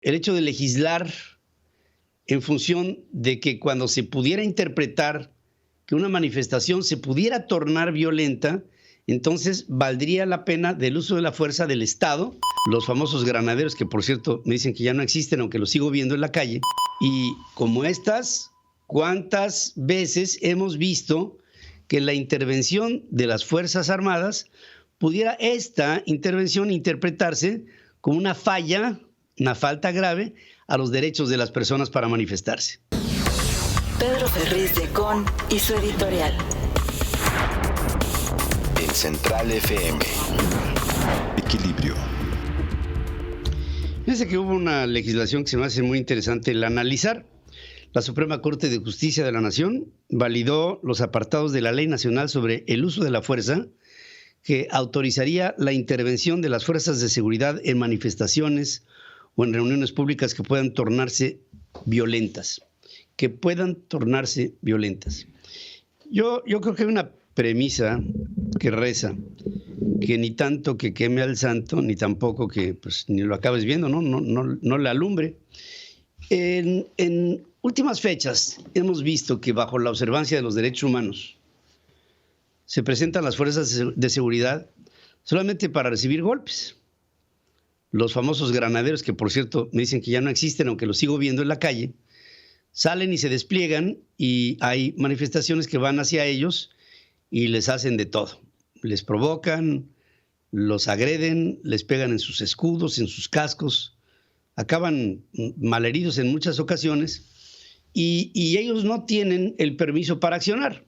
el hecho de legislar en función de que cuando se pudiera interpretar que una manifestación se pudiera tornar violenta, entonces valdría la pena del uso de la fuerza del Estado, los famosos granaderos, que por cierto me dicen que ya no existen, aunque los sigo viendo en la calle, y como estas, ¿cuántas veces hemos visto que la intervención de las Fuerzas Armadas pudiera esta intervención interpretarse como una falla, una falta grave a los derechos de las personas para manifestarse? Pedro Ferriz de Con y su editorial. En Central FM. Equilibrio. Fíjense que hubo una legislación que se me hace muy interesante el analizar. La Suprema Corte de Justicia de la Nación validó los apartados de la Ley Nacional sobre el uso de la fuerza que autorizaría la intervención de las fuerzas de seguridad en manifestaciones o en reuniones públicas que puedan tornarse violentas. Yo creo que hay una premisa que reza que ni tanto que queme al santo, ni tampoco que pues, ni lo acabes viendo, no le alumbre. En últimas fechas hemos visto que bajo la observancia de los derechos humanos se presentan las fuerzas de seguridad solamente para recibir golpes. Los famosos granaderos, que por cierto me dicen que ya no existen, aunque los sigo viendo en la calle, salen y se despliegan y hay manifestaciones que van hacia ellos y les hacen de todo. Les provocan, los agreden, les pegan en sus escudos, en sus cascos, acaban malheridos en muchas ocasiones y ellos no tienen el permiso para accionar.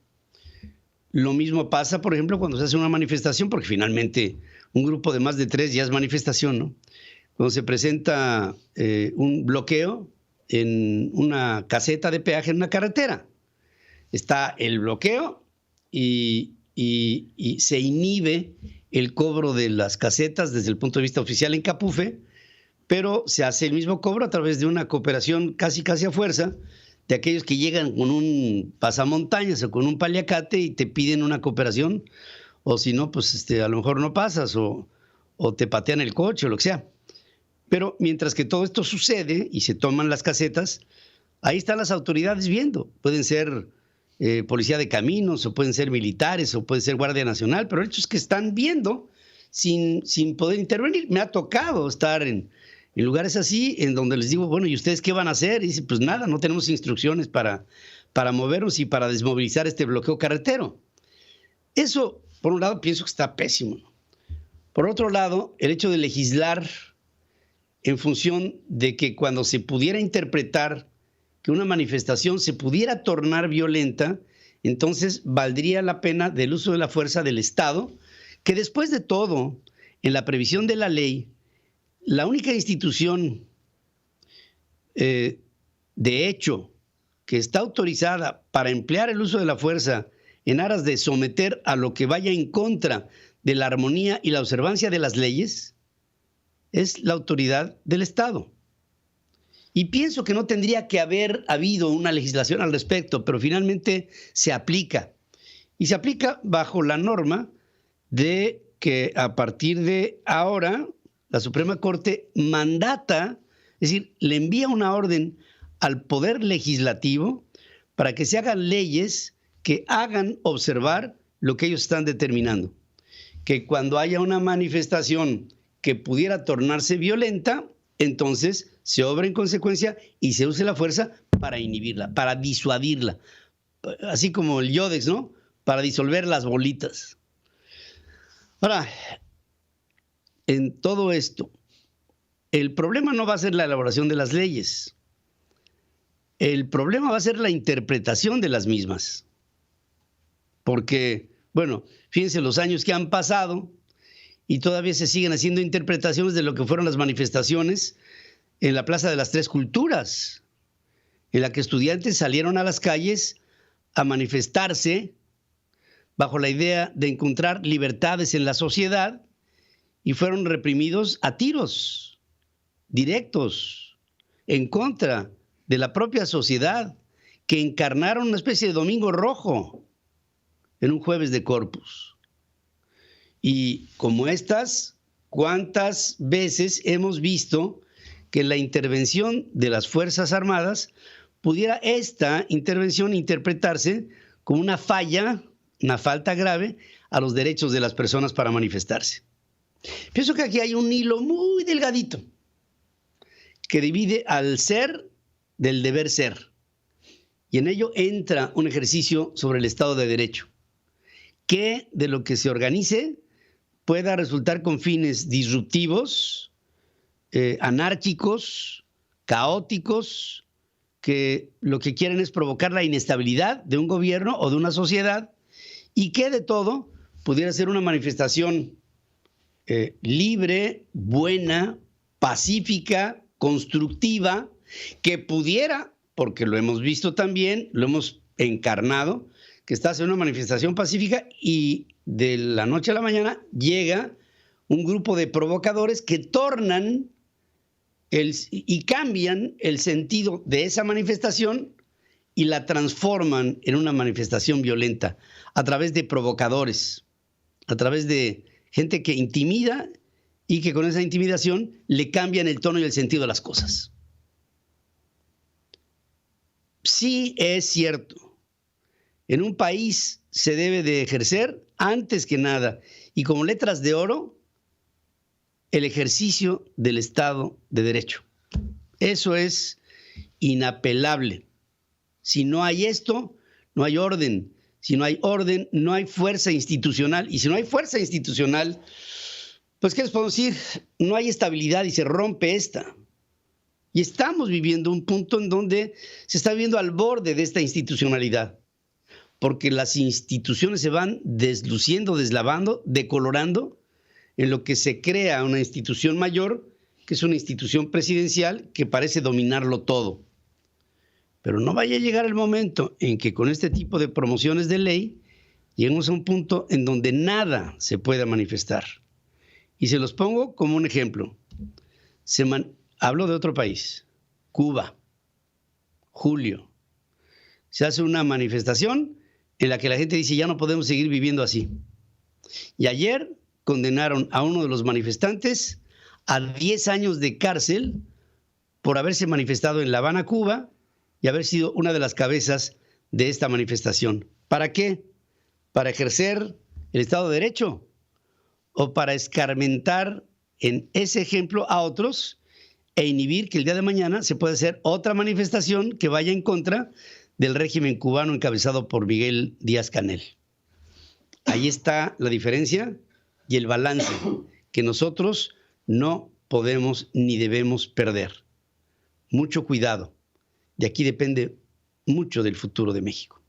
Lo mismo pasa, por ejemplo, cuando se hace una manifestación, porque finalmente un grupo de más de 3 ya es manifestación, ¿no? Cuando se presenta un bloqueo en una caseta de peaje en una carretera. Está el bloqueo y se inhibe el cobro de las casetas desde el punto de vista oficial en Capufe, pero se hace el mismo cobro a través de una cooperación casi a fuerza de aquellos que llegan con un pasamontañas o con un paliacate y te piden una cooperación, o si no, pues a lo mejor no pasas o te patean el coche o lo que sea. Pero mientras que todo esto sucede y se toman las casetas, ahí están las autoridades viendo. Pueden ser policía de caminos, o pueden ser militares, o puede ser Guardia Nacional, pero el hecho es que están viendo sin poder intervenir. Me ha tocado estar en lugares así, en donde les digo, bueno, ¿y ustedes qué van a hacer? Y dicen, pues nada, no tenemos instrucciones para movernos y para desmovilizar este bloqueo carretero. Eso, por un lado, pienso que está pésimo. Por otro lado, el hecho de legislar en función de que cuando se pudiera interpretar que una manifestación se pudiera tornar violenta, entonces valdría la pena del uso de la fuerza del Estado, que después de todo, en la previsión de la ley, la única institución de hecho que está autorizada para emplear el uso de la fuerza en aras de someter a lo que vaya en contra de la armonía y la observancia de las leyes es la autoridad del Estado. Y pienso que no tendría que haber habido una legislación al respecto, pero finalmente se aplica. Y se aplica bajo la norma de que a partir de ahora la Suprema Corte mandata, es decir, le envía una orden al Poder Legislativo para que se hagan leyes que hagan observar lo que ellos están determinando. Que cuando haya una manifestación que pudiera tornarse violenta, entonces se obra en consecuencia y se use la fuerza para inhibirla, para disuadirla. Así como el Yodex, ¿no? Para disolver las bolitas. Ahora, en todo esto, el problema no va a ser la elaboración de las leyes. El problema va a ser la interpretación de las mismas. Porque, bueno, fíjense los años que han pasado y todavía se siguen haciendo interpretaciones de lo que fueron las manifestaciones en la Plaza de las Tres Culturas, en la que estudiantes salieron a las calles a manifestarse bajo la idea de encontrar libertades en la sociedad y fueron reprimidos a tiros directos en contra de la propia sociedad, que encarnaron una especie de domingo rojo en un jueves de Corpus. Y como estas, ¿cuántas veces hemos visto que la intervención de las Fuerzas Armadas pudiera esta intervención interpretarse como una falla, una falta grave a los derechos de las personas para manifestarse. Pienso que aquí hay un hilo muy delgadito que divide al ser del deber ser. Y en ello entra un ejercicio sobre el Estado de Derecho, que de lo que se organice pueda resultar con fines disruptivos, anárquicos, caóticos, que lo que quieren es provocar la inestabilidad de un gobierno o de una sociedad, y que de todo pudiera ser una manifestación libre, buena, pacífica, constructiva, que pudiera, porque lo hemos visto también, lo hemos encarnado, que está haciendo una manifestación pacífica y de la noche a la mañana llega un grupo de provocadores que tornan y cambian el sentido de esa manifestación y la transforman en una manifestación violenta a través de provocadores, a través de gente que intimida y que con esa intimidación le cambian el tono y el sentido de las cosas. Sí es cierto, en un país se debe de ejercer antes que nada y como letras de oro el ejercicio del Estado de Derecho. Eso es inapelable. Si no hay esto, no hay orden. Si no hay orden, no hay fuerza institucional. Y si no hay fuerza institucional, pues ¿qué les puedo decir? No hay estabilidad y se rompe esta. Y estamos viviendo un punto en donde se está viviendo al borde de esta institucionalidad. Porque las instituciones se van desluciendo, deslavando, decolorando en lo que se crea una institución mayor, que es una institución presidencial que parece dominarlo todo. Pero no vaya a llegar el momento en que con este tipo de promociones de ley lleguemos a un punto en donde nada se pueda manifestar. Y se los pongo como un ejemplo. Hablo de otro país, Cuba, julio. Se hace una manifestación en la que la gente dice ya no podemos seguir viviendo así. Y ayer condenaron a uno de los manifestantes a 10 años de cárcel por haberse manifestado en La Habana, Cuba, y haber sido una de las cabezas de esta manifestación. ¿Para qué? ¿Para ejercer el Estado de Derecho? ¿O para escarmentar en ese ejemplo a otros e inhibir que el día de mañana se pueda hacer otra manifestación que vaya en contra del régimen cubano encabezado por Miguel Díaz-Canel? Ahí está la diferencia y el balance que nosotros no podemos ni debemos perder. Mucho cuidado. De aquí depende mucho del futuro de México.